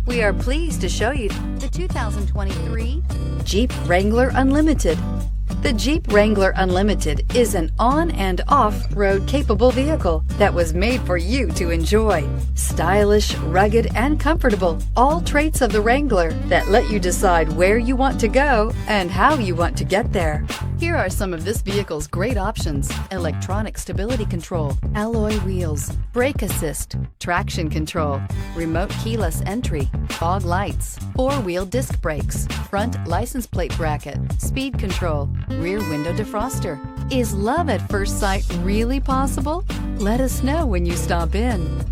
We are pleased to show you the 2023 Jeep Wrangler Unlimited. The Jeep Wrangler Unlimited is an on- and off-road capable vehicle that was made for you to enjoy. Stylish, rugged, and comfortable, all traits of the Wrangler that let you decide where you want to go and how you want to get there. Here are some of this vehicle's great options: electronic stability control, alloy wheels, brake assist, traction control, remote keyless entry, fog lights, four-wheel disc brakes, front license plate bracket, speed control, rear window defroster. Is love at first sight really possible? Let us know when you stop in.